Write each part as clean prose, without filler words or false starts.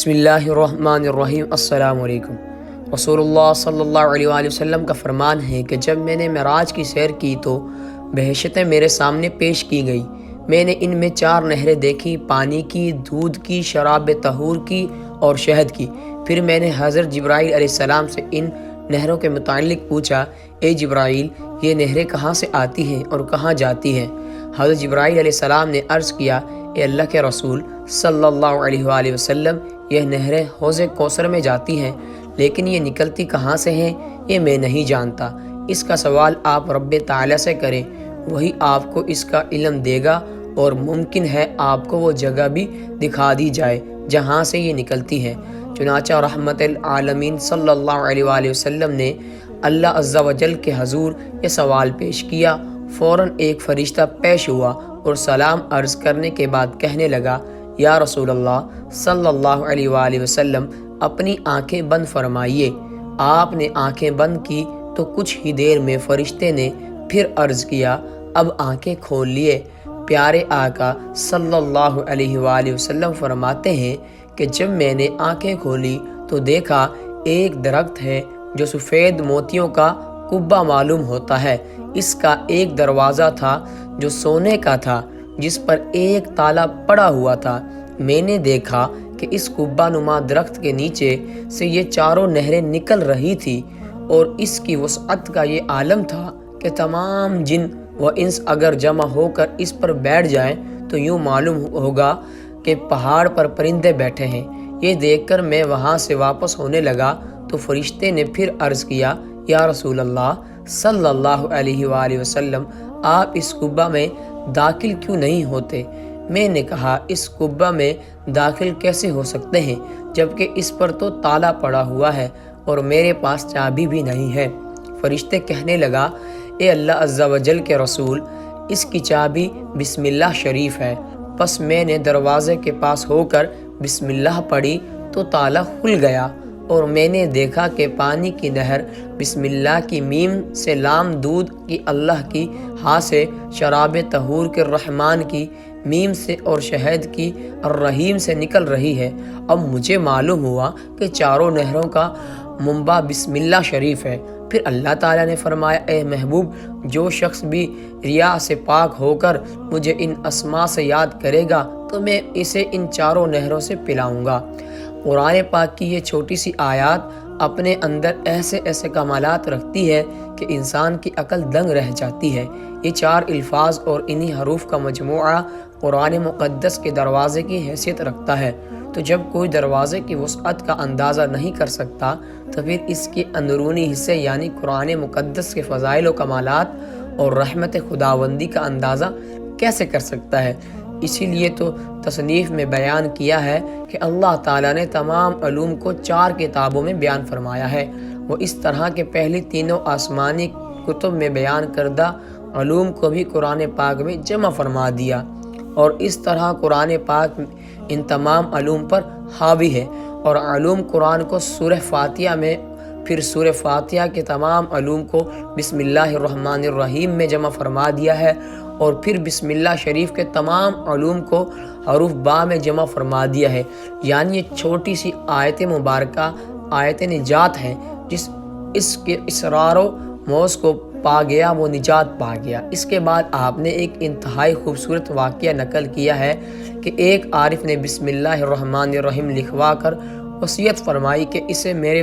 بسم اللہ الرحمن الرحیم۔ السلام علیکم۔ رسول اللہ صلی اللہ علیہ وآلہ وسلم کا فرمان ہے کہ جب میں نے معراج کی سیر کی تو بہشتیں میرے سامنے پیش کی گئی۔ میں نے ان میں 4 نہریں دیکھی، پانی کی، دودھ کی، شراب طہور کی اور شہد کی۔ پھر میں نے حضرت جبرائیل علیہ السلام سے ان نہروں کے متعلق پوچھا، اے جبرائیل، یہ نہریں کہاں سے آتی ہیں اور کہاں جاتی ہیں؟ حضرت جبرائیل علیہ السلام نے عرض کیا، اے اللہ کے رسول صلی اللہ علیہ وآلہ وسلم، یہ نہریں حوض کوثر میں جاتی ہیں، لیکن یہ نکلتی کہاں سے ہیں یہ میں نہیں جانتا۔ اس کا سوال آپ رب تعالیٰ سے کریں، وہی آپ کو اس کا علم دے گا، اور ممکن ہے آپ کو وہ جگہ بھی دکھا دی جائے جہاں سے یہ نکلتی ہے۔ چنانچہ رحمت العالمین صلی اللہ علیہ وآلہ وسلم نے اللہ عز و جل کے حضور یہ سوال پیش کیا۔ فوراً ایک فرشتہ پیش ہوا اور سلام عرض کرنے کے بعد کہنے لگا، یا رسول اللہ صلی اللہ علیہ وآلہ وسلم، اپنی آنکھیں بند فرمائیے۔ آپ نے آنکھیں بند کی تو کچھ ہی دیر میں فرشتے نے پھر عرض کیا، اب آنکھیں کھول لیے۔ پیارے آقا صلی اللہ علیہ وآلہ وسلم فرماتے ہیں کہ جب میں نے آنکھیں کھولی تو دیکھا ایک درخت ہے جو سفید موتیوں کا قبہ معلوم ہوتا ہے۔ اس کا ایک دروازہ تھا جو سونے کا تھا، جس پر ایک تالا پڑا ہوا تھا۔ میں نے دیکھا کہ اس قبہ نما درخت کے نیچے سے یہ 4 نہریں نکل رہی تھی، اور اس کی وسعت کا یہ عالم تھا کہ تمام جن و انس اگر جمع ہو کر اس پر بیٹھ جائیں تو یوں معلوم ہوگا کہ پہاڑ پر پرندے بیٹھے ہیں۔ یہ دیکھ کر میں وہاں سے واپس ہونے لگا تو فرشتے نے پھر عرض کیا، یا رسول اللہ صلی اللہ علیہ وآلہ وسلم، آپ اس قبہ میں داخل کیوں نہیں ہوتے؟ میں نے کہا، اس قبہ میں داخل کیسے ہو سکتے ہیں جبکہ اس پر تو تالا پڑا ہوا ہے اور میرے پاس چابی بھی نہیں ہے۔ فرشتے کہنے لگا، اے اللہ عز و جل کے رسول، اس کی چابی بسم اللہ شریف ہے۔ پس میں نے دروازے کے پاس ہو کر بسم اللہ پڑھی تو تالا کھل گیا، اور میں نے دیکھا کہ پانی کی نہر بسم اللہ کی میم سے لام، دودھ کی اللہ کی، ہاں سے شراب طہور کے رحمان کی، میم سے اور شہد کی الرحیم سے نکل رہی ہے۔ اب مجھے معلوم ہوا کہ 4 نہروں کا منبع بسم اللہ شریف ہے۔ پھر اللہ تعالیٰ نے فرمایا، اے محبوب، جو شخص بھی ریا سے پاک ہو کر مجھے ان اسماء سے یاد کرے گا تو میں اسے ان 4 نہروں سے پلاؤں گا۔ قرآن پاک کی یہ چھوٹی سی آیات اپنے اندر ایسے کمالات رکھتی ہے کہ انسان کی عقل دنگ رہ جاتی ہے۔ یہ 4 الفاظ اور انہی حروف کا مجموعہ قرآن مقدس کے دروازے کی حیثیت رکھتا ہے۔ تو جب کوئی دروازے کی وسعت کا اندازہ نہیں کر سکتا تو پھر اس کے اندرونی حصے یعنی قرآن مقدس کے فضائل و کمالات اور رحمت خداوندی کا اندازہ کیسے کر سکتا ہے؟ اسی لیے تو تصنیف میں بیان کیا ہے کہ اللہ تعالیٰ نے تمام علوم کو 4 کتابوں میں بیان فرمایا ہے۔ وہ اس طرح کے پہلی تینوں آسمانی کتب میں بیان کردہ علوم کو بھی قرآن پاک میں جمع فرما دیا، اور اس طرح قرآن پاک ان تمام علوم پر حاوی ہے۔ اور علوم قرآن کو سورہ فاتحہ میں، پھر سورہ فاتحہ کے تمام علوم کو بسم اللہ الرحمن الرحیم میں جمع فرما دیا ہے، اور پھر بسم اللہ شریف کے تمام علوم کو حروف با میں جمع فرما دیا ہے۔ یعنی یہ چھوٹی سی آیت مبارکہ آیت نجات ہے، جس اس کے اسرار و موز کو پا گیا وہ نجات پا گیا۔ اس کے بعد آپ نے ایک انتہائی خوبصورت واقعہ نقل کیا ہے کہ ایک عارف نے بسم اللہ الرحمن الرحیم لکھوا کر وصیت فرمائی کہ اسے میرے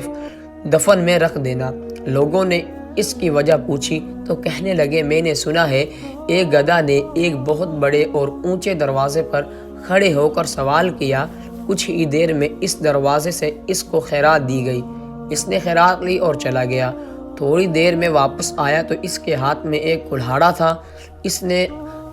دفن میں رکھ دینا۔ لوگوں نے اس کی وجہ پوچھی تو کہنے لگے، میں نے سنا ہے ایک گدھا نے ایک بہت بڑے اور اونچے دروازے پر کھڑے ہو کر سوال کیا، کچھ ہی دیر میں اس دروازے سے اس کو خیرات دی گئی۔ اس نے خیرات لی اور چلا گیا۔ تھوڑی دیر میں واپس آیا تو اس کے ہاتھ میں ایک کلہاڑا تھا۔ اس نے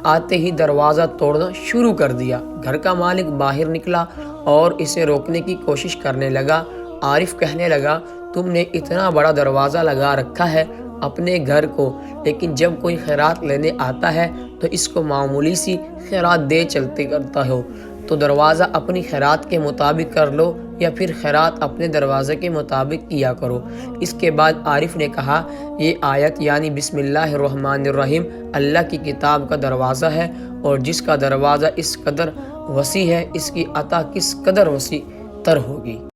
آتے ہی دروازہ توڑنا شروع کر دیا۔ گھر کا مالک باہر نکلا اور اسے روکنے کی کوشش کرنے لگا۔ عارف کہنے لگا، تم نے اتنا بڑا دروازہ لگا رکھا ہے اپنے گھر کو، لیکن جب کوئی خیرات لینے آتا ہے تو اس کو معمولی سی خیرات دے چلتے کرتا ہو، تو دروازہ اپنی خیرات کے مطابق کر لو، یا پھر خیرات اپنے دروازے کے مطابق کیا کرو۔ اس کے بعد عارف نے کہا، یہ آیت یعنی بسم اللہ الرحمن الرحیم اللہ کی کتاب کا دروازہ ہے، اور جس کا دروازہ اس قدر وسیع ہے، اس کی عطا کس قدر وسیع تر ہوگی۔